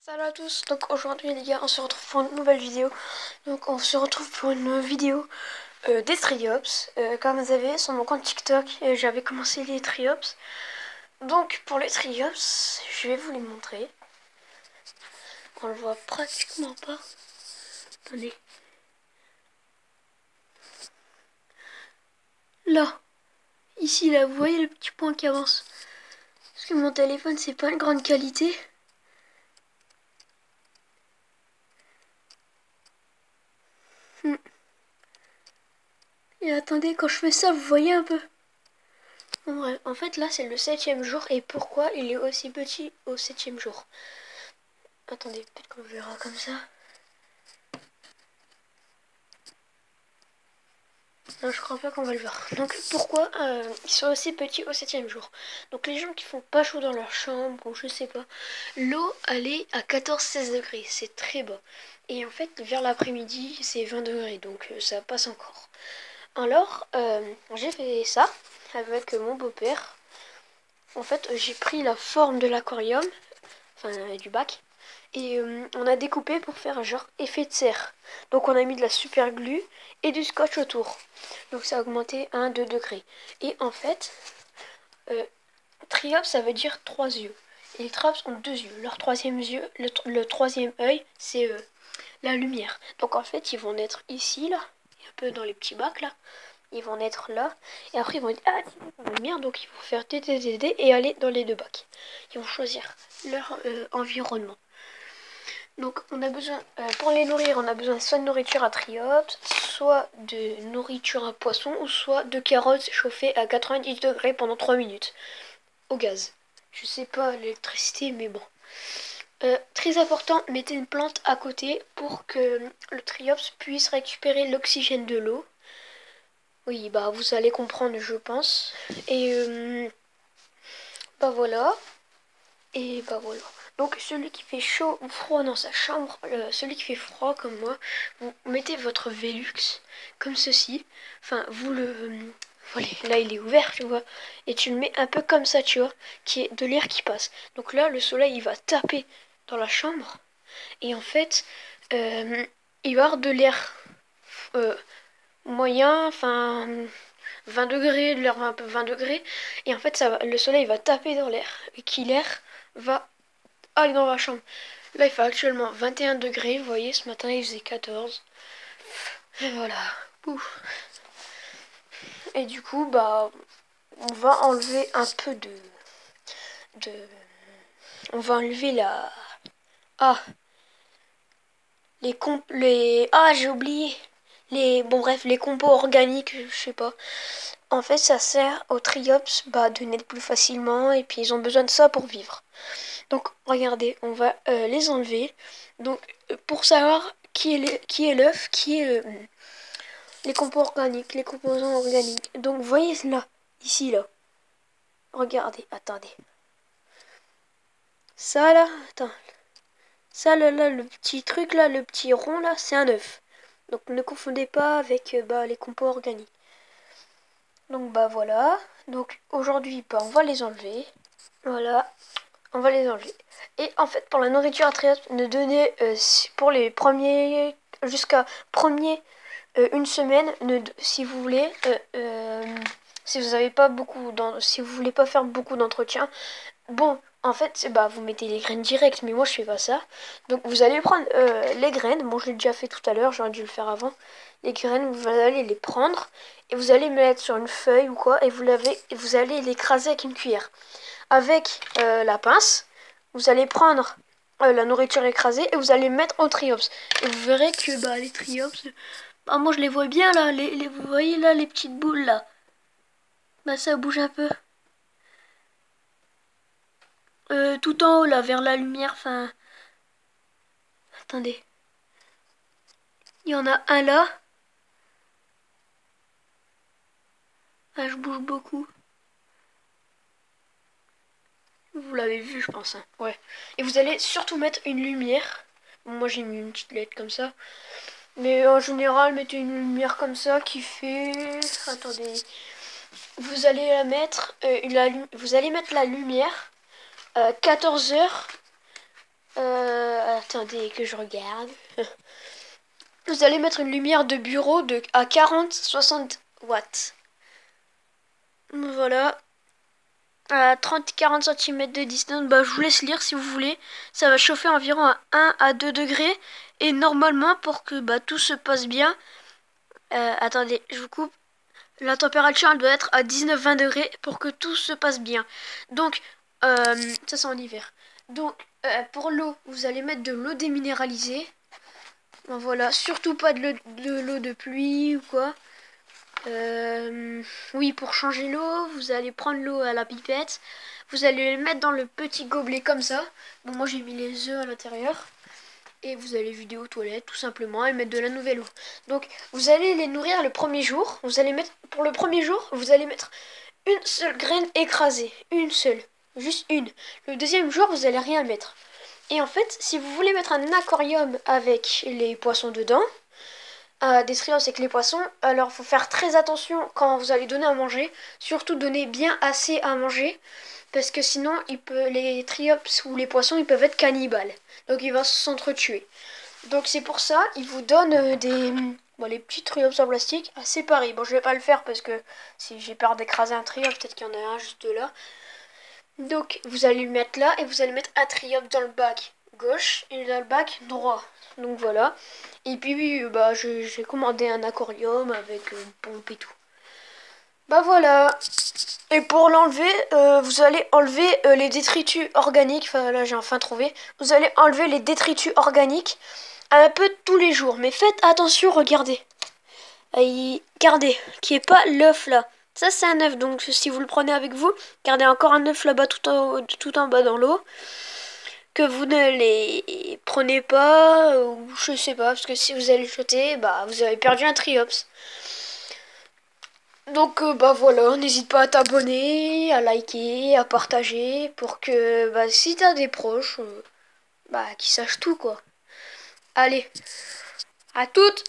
Salut à tous, donc aujourd'hui les gars on se retrouve pour une nouvelle vidéo. Donc on se retrouve pour une vidéo des triops. Comme vous savez sur mon compte TikTok j'avais commencé les triops. Donc pour les triops je vais vous les montrer. On le voit pratiquement pas. Attendez. Là, ici là, vous voyez le petit point qui avance. Parce que mon téléphone c'est pas une grande qualité. Et attendez, quand je fais ça, vous voyez un peu. Bon, bref, en fait là c'est le 7e jour. Et pourquoi il est aussi petit au 7e jour? Attendez, peut-être qu'on verra comme ça. Non, je crois pas qu'on va le voir. Donc pourquoi ils sont aussi petits au 7e jour? Donc les gens qui font pas chaud dans leur chambre ou je sais pas, l'eau elle est à 14-16 degrés, c'est très bas. Et en fait vers l'après-midi c'est 20 degrés, donc ça passe encore. Alors j'ai fait ça avec mon beau-père. En fait j'ai pris la forme de l'aquarium, enfin du bac, et on a découpé pour faire un genre effet de serre. Donc on a mis de la super glue et du scotch autour. Donc ça a augmenté 1-2 degrés. Et en fait, triops ça veut dire 3 yeux. Et les traps ont 2 yeux. Leur troisième yeux, le troisième œil, c'est la lumière. Donc en fait, ils vont naître ici, là, un peu dans les petits bacs là. Ils vont naître là. Et après, ils vont être attirés par la lumière. Donc ils vont faire TTTD et aller dans les deux bacs. Ils vont choisir leur environnement. Donc on a besoin, pour les nourrir, on a besoin soit de nourriture à triops, soit de nourriture à poisson, ou soit de carottes chauffées à 90 degrés pendant 3 minutes, au gaz. Je sais pas l'électricité, mais bon. Très important, mettez une plante à côté pour que le triops puisse récupérer l'oxygène de l'eau. Oui, bah vous allez comprendre, je pense. Et bah voilà. Et bah voilà. Donc celui qui fait chaud ou froid dans sa chambre, celui qui fait froid comme moi, vous mettez votre Velux comme ceci. Enfin, vous le... voilà, là il est ouvert, tu vois. Et tu le mets un peu comme ça, tu vois, qui est de l'air qui passe. Donc là, le soleil, il va taper dans la chambre. Et en fait, il va y avoir de l'air euh, moyen, enfin 20 degrés, de l'air un peu 20 degrés. Et en fait, le soleil va taper dans l'air. Et qui l'air va aller dans ma chambre. Là, il fait actuellement 21 degrés. Vous voyez, ce matin, il faisait 14. Et voilà. Ouf. Et du coup, bah, on va enlever un peu de... On va enlever la... Ah, Ah, j'ai oublié. Bon, bref, les compos organiques, je sais pas. En fait, ça sert aux triops bah, de naître plus facilement. Et puis, ils ont besoin de ça pour vivre. Donc, regardez, on va les enlever. Donc, pour savoir qui est l'œuf, qui est les composants organiques, les composants organiques. Donc, vous voyez là, ici, là. Regardez, attendez. Ça, là, attends. Ça, là, le petit truc, là, le petit rond, là, c'est un œuf. Donc, ne confondez pas avec bah, les composants organiques. Donc, bah, voilà. Donc, aujourd'hui, bah, on va les enlever. Voilà. On va les enlever. Et en fait, pour la nourriture à triops, ne donnez pour les premiers jusqu'à une semaine, si vous voulez, si vous avez pas si vous voulez pas faire beaucoup d'entretien. Bon, en fait, bah vous mettez les graines directes, mais moi je fais pas ça. Donc vous allez prendre les graines. Bon, je l'ai déjà fait tout à l'heure, j'aurais dû le faire avant. Les graines, vous allez les prendre et vous allez mettre sur une feuille ou quoi, et vous allez l'écraser avec une cuillère. Avec la pince, vous allez prendre la nourriture écrasée et vous allez mettre en triops. Et vous verrez que bah, les triops, bah, moi je les vois bien là, vous voyez là les petites boules là. Bah ça bouge un peu. Tout en haut là, vers la lumière, enfin... Attendez. Il y en a un là. Ah, je bouge beaucoup. Vous l'avez vu, je pense. Hein. Ouais. Et vous allez surtout mettre une lumière. Moi j'ai mis une petite lettre comme ça. Mais en général, mettez une lumière comme ça qui fait... Attendez. Vous allez la mettre... vous allez mettre la lumière 14 heures Attendez que je regarde. Vous allez mettre une lumière de bureau à 40-60 watts. Voilà. À 30-40 cm de distance. Bah, je vous laisse lire si vous voulez. Ça va chauffer environ à 1 à 2 degrés. Et normalement, pour que tout se passe bien... attendez, je vous coupe. La température elle doit être à 19-20 degrés pour que tout se passe bien. Donc, ça c'est en hiver. Donc, pour l'eau, vous allez mettre de l'eau déminéralisée. Voilà, surtout pas de l'eau de pluie ou quoi. Oui, pour changer l'eau, vous allez prendre l'eau à la pipette. Vous allez le mettre dans le petit gobelet comme ça. Bon, moi j'ai mis les œufs à l'intérieur. Et vous allez vider aux toilettes tout simplement et mettre de la nouvelle eau. Donc vous allez les nourrir le premier jour. Vous allez mettre, pour le premier jour, vous allez mettre une seule graine écrasée. Une seule. Juste une. Le deuxième jour, vous allez rien mettre. Et en fait, si vous voulez mettre un aquarium avec les poissons dedans, des triomphes avec les poissons, alors il faut faire très attention quand vous allez donner à manger. Surtout donner bien assez à manger. Parce que sinon, les triops ou les poissons, ils peuvent être cannibales. Donc il va s'entretuer. Donc c'est pour ça, il vous donne les petits triops en plastique à séparer. Bon, je vais pas le faire parce que si j'ai peur d'écraser un triop, peut-être qu'il y en a un juste là. Donc vous allez le mettre là et vous allez mettre un triop dans le bac gauche et dans le bac droit. Donc voilà. Et puis j'ai commandé un aquarium avec une pompe et tout. Bah voilà. Et pour l'enlever, vous allez enlever les détritus organiques. Enfin là j'ai enfin trouvé. Vous allez enlever les détritus organiques un peu tous les jours. Mais faites attention, regardez. Regardez, qu'il n'y ait pas l'œuf là. Ça c'est un œuf, donc si vous le prenez avec vous, gardez encore un œuf là-bas tout en bas dans l'eau. Que vous ne les prenez pas, ou je sais pas, parce que si vous allez le jeter, vous avez perdu un triops. Donc voilà, n'hésite pas à t'abonner, à liker, à partager pour que si t'as des proches, qu'ils sachent tout quoi. Allez, à toutes!